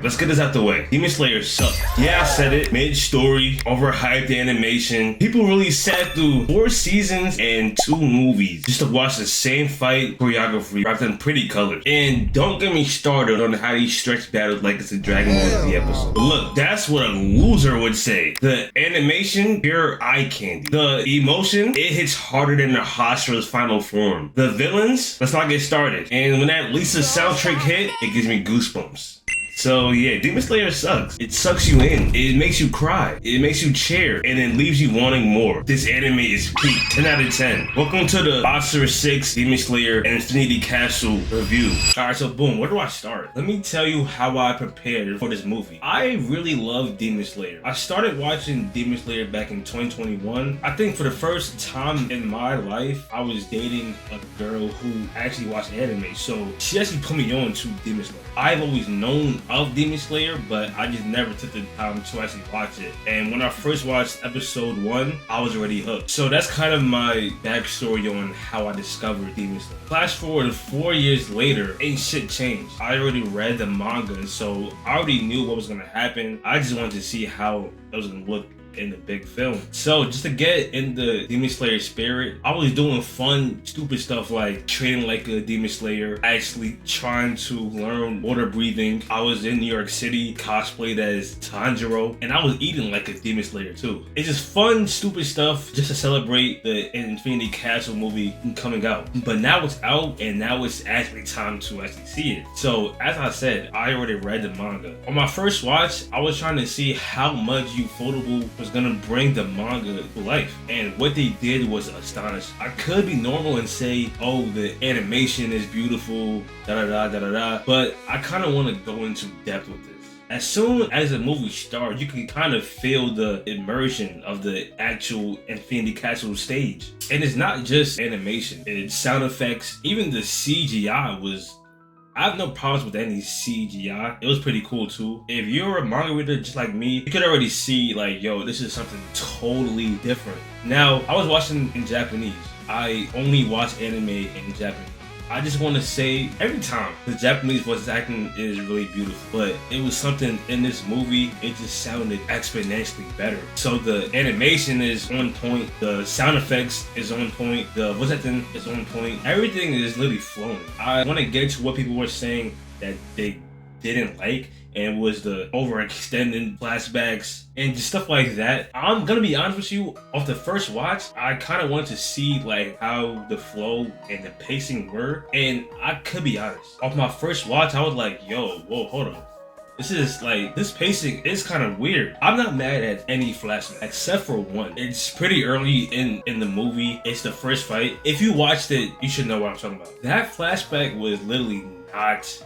Alright, let's get this out the way. Demon Slayer sucks. Yeah, I said it. Mid-story, overhyped animation. People really sat through 4 seasons and 2 movies just to watch the same fight choreography wrapped in pretty colors. And don't get me started on how he stretch battles like it's a Dragon Ball Z episode. But look, that's what a loser would say. The animation, pure eye candy. The emotion, it hits harder than the Hashira's final form. The villains, let's not get started. And when that Lisa soundtrack hit, it gives me goosebumps. So yeah, Demon Slayer sucks. It sucks you in. It makes you cry. It makes you cheer. And it leaves you wanting more. This anime is peak. 10 out of 10. Welcome to the AsuraSix Demon Slayer and Infinity Castle review. Alright, so boom, where do I start? Let me tell you how I prepared for this movie. I really love Demon Slayer. I started watching Demon Slayer back in 2021. I think for the first time in my life, I was dating a girl who actually watched anime. So she actually put me on to Demon Slayer. I've always known of Demon Slayer, but I just never took the time to actually watch it. And when I first watched episode 1, I was already hooked. So that's kind of my backstory on how I discovered Demon Slayer. Flash forward 4 years later, ain't shit changed. I already read the manga, so I already knew what was gonna happen. I just wanted to see how it was gonna look in the big film. So just to get in the Demon Slayer spirit, I was doing fun, stupid stuff like training like a Demon Slayer, actually trying to learn water breathing. I was in New York City, cosplayed as Tanjiro, and I was eating like a Demon Slayer too. It's just fun, stupid stuff just to celebrate the Infinity Castle movie coming out. But now it's out, and now it's actually time to actually see it. So as I said, I already read the manga. On my first watch, I was trying to see how much Ufotable was gonna bring the manga to life, and what they did was astonishing. I could be normal and say, oh, the animation is beautiful, but I kind of want to go into depth with this. As soon as the movie starts, you can kind of feel the immersion of the actual Infinity Castle stage. And it's not just animation, it's sound effects, even the CGI was, I have no problems with any CGI. It was pretty cool too. If you're a manga reader just like me, you could already see like, yo, this is something totally different. Now, I was watching in Japanese. I only watch anime in Japanese. I just want to say, every time, the Japanese voice acting is really beautiful, but it was something in this movie, it just sounded exponentially better. So the animation is on point, the sound effects is on point, the voice acting is on point, everything is literally flowing. I want to get to what people were saying that they didn't like, and was the overextended flashbacks and just stuff like that. I'm gonna be honest with you, off the first watch, I kind of wanted to see like how the flow and the pacing were, and I could be honest, off my first watch, I was like, yo, whoa, hold on. This pacing is kind of weird. I'm not mad at any flashback except for one. It's pretty early in the movie. It's the first fight. If you watched it, you should know what I'm talking about. That flashback was literally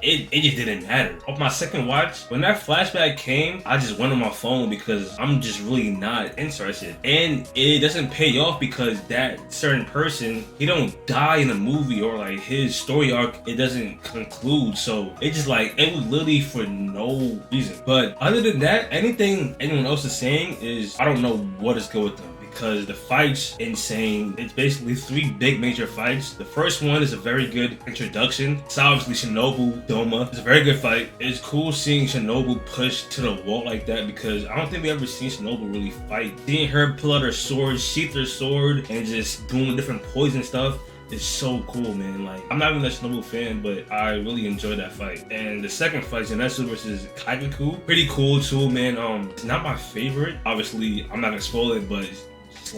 it just didn't matter. Off my second watch, when that flashback came, I just went on my phone because I'm just really not interested. And it doesn't pay off because that certain person, he don't die in the movie, or like his story arc, it doesn't conclude. So it just like, it was literally for no reason. But other than that, anything anyone else is saying is, I don't know what is good with them. Because the fight's insane. It's basically 3 big major fights. The first one is a very good introduction. It's obviously Shinobu Doma. It's a very good fight. It's cool seeing Shinobu push to the wall like that, because I don't think we ever seen Shinobu really fight. Seeing her pull out her sword, sheath her sword, and just doing different poison stuff, it's so cool, man. Like, I'm not even a Shinobu fan, but I really enjoyed that fight. And the second fight, Zenitsu versus Kageku, pretty cool too, man. It's not my favorite. Obviously, I'm not gonna spoil it, but just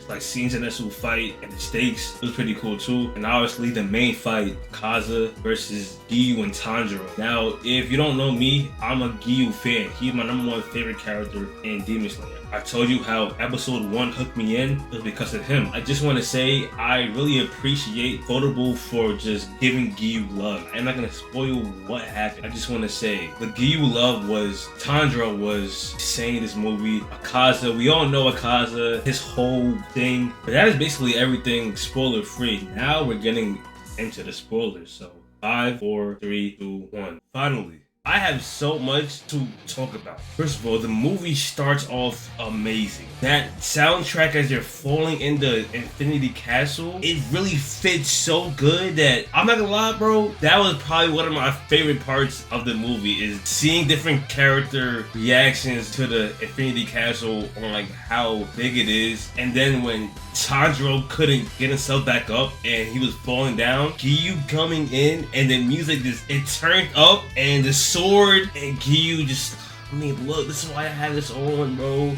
like seeing Zenitsu fight and the stakes, it was pretty cool too. And obviously the main fight, Kaza versus Giyu and Tanjiro. Now, if you don't know me, I'm a Giyu fan. He's my #1 favorite character in Demon Slayer. I told you how episode 1 hooked me in. It was because of him. I just want to say I really appreciate Photable for just giving Giyu love. I'm not going to spoil what happened. I just want to say the Giyu love was, Tanjiro was saying this movie, Akaza. We all know Akaza, his whole thing. But that is basically everything spoiler free. Now we're getting into the spoilers. So 5, 4, 3, 2, 1. Finally, I have so much to talk about. First of all, the movie starts off amazing. That soundtrack as you're falling into Infinity Castle, it really fits so good that I'm not gonna lie, bro. That was probably one of my favorite parts of the movie is seeing different character reactions to the Infinity Castle on like how big it is, and then when Tanjiro couldn't get himself back up and he was falling down, Giyu coming in and the music just it turned up and the sword and Giyu just, I mean, look, this is why I have this on, bro.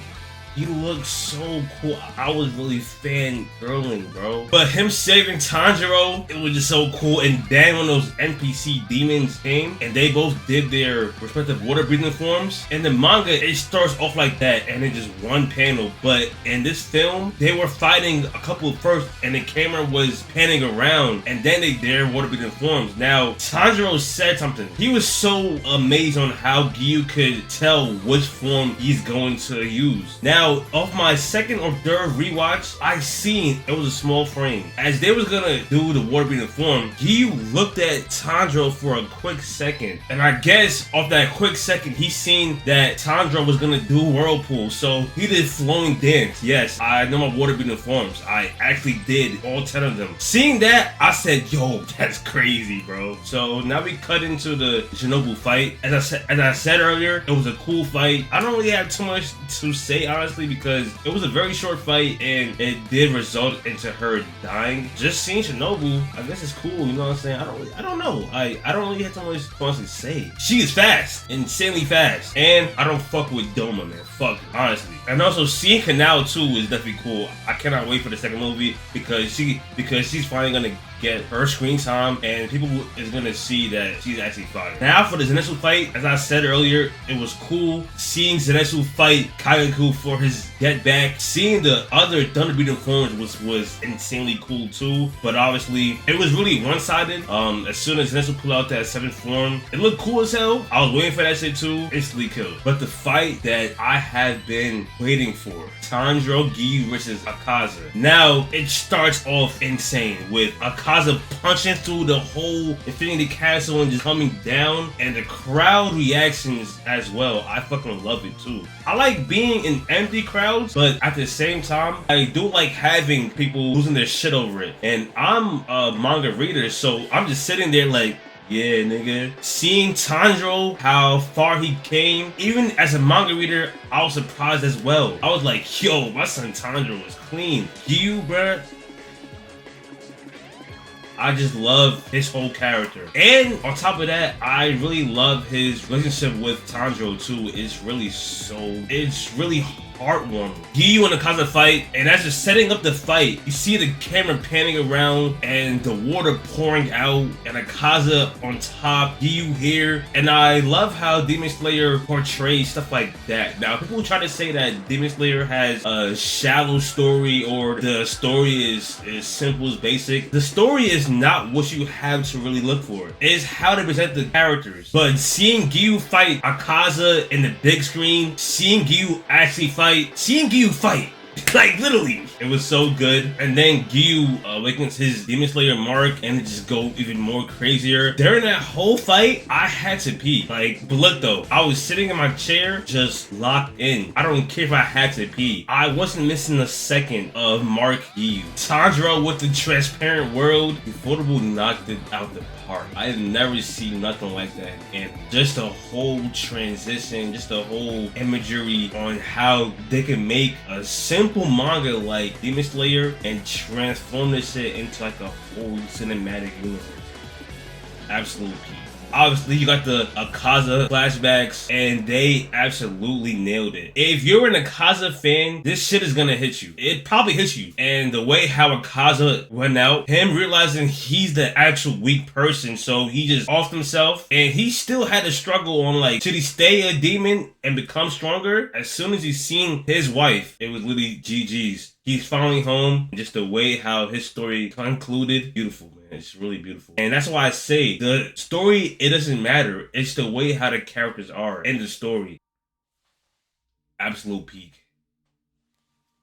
You look so cool. I was really fangirling, bro. But him saving Tanjiro, it was just so cool. And then when those NPC demons came and they both did their respective water breathing forms. In the manga, it starts off like that and then just one panel. But in this film, they were fighting a couple first and the camera was panning around and then they did their water breathing forms. Now, Tanjiro said something. He was so amazed on how Giyu could tell which form he's going to use. Now, off my second or third rewatch, I seen it was a small frame. As they was gonna do the water breathing form, Giyu looked at Tanjiro for a quick second. And I guess off that quick second, he seen that Tanjiro was gonna do whirlpool. So he did flowing dance. Yes, I know my water breathing forms. I actually did all 10 of them. Seeing that, I said, yo, that's crazy, bro. So now we cut into the Shinobu fight. As I said earlier, it was a cool fight. I don't really have too much to say, honestly, because it was a very short fight and it did result into her dying. Just seeing Shinobu, I guess it's cool, you know what I'm saying? I don't know. I don't really have too much to honestly say. She is fast, insanely fast. And I don't fuck with Doma, man. Fuck, honestly. And also seeing Canal 2 is definitely cool. I cannot wait for the second movie because she's finally gonna get her screen time and people is gonna see that she's actually fine. Now for the Zenitsu fight, as I said earlier, it was cool seeing Zenitsu fight Kagaku for his get back. Seeing the other Thunder Breathing forms was insanely cool too, but obviously it was really one-sided. As soon as Zenitsu pulled out that 7th form, it looked cool as hell. I was waiting for that shit too, instantly killed. But the fight that I have been waiting for, Tanjiro Giyu versus Akaza. Now it starts off insane with Akaza punching through the whole Infinity Castle and just coming down, and the crowd reactions as well. I fucking love it too. I like being in empty crowds, but at the same time, I do like having people losing their shit over it. And I'm a manga reader, so I'm just sitting there like, yeah, nigga. Seeing Tanjiro, how far he came, even as a manga reader, I was surprised as well. I was like, yo, my son Tanjiro was clean. You, bruh. I just love his whole character. And on top of that, I really love his relationship with Tanjiro too. It's really heartwarming. Giyu and Akaza fight, and as they're setting up the fight, you see the camera panning around and the water pouring out and Akaza on top, Giyu here. And I love how Demon Slayer portrays stuff like that. Now, people try to say that Demon Slayer has a shallow story or the story is simple as basic. The story is not what you have to really look for. It's how to present the characters. But seeing Giyu fight Akaza in the big screen, seeing Giyu actually fight, like literally, it was so good. And then Giyu awakens his Demon Slayer mark and it just go even more crazier. During that whole fight, I had to pee. Like, but look though, I was sitting in my chair just locked in. I don't care if I had to pee. I wasn't missing a second of Mark Giyu. Tanjiro with the transparent world, Ufotable knocked it out the park. I have never seen nothing like that. And just the whole transition, just the whole imagery on how they can make a simple manga like Demon Slayer and transform this shit into like a whole cinematic universe. Absolute peak. Obviously, you got the Akaza flashbacks, and they absolutely nailed it. If you're an Akaza fan, this shit is gonna hit you. It probably hits you. And the way how Akaza went out, him realizing he's the actual weak person, so he just offed himself, and he still had to struggle on like, should he stay a demon and become stronger? As soon as he seen his wife, it was literally GG's. He's finally home. Just the way how his story concluded, beautiful. It's really beautiful. And that's why I say the story, it doesn't matter. It's the way how the characters are in the story. Absolute peak.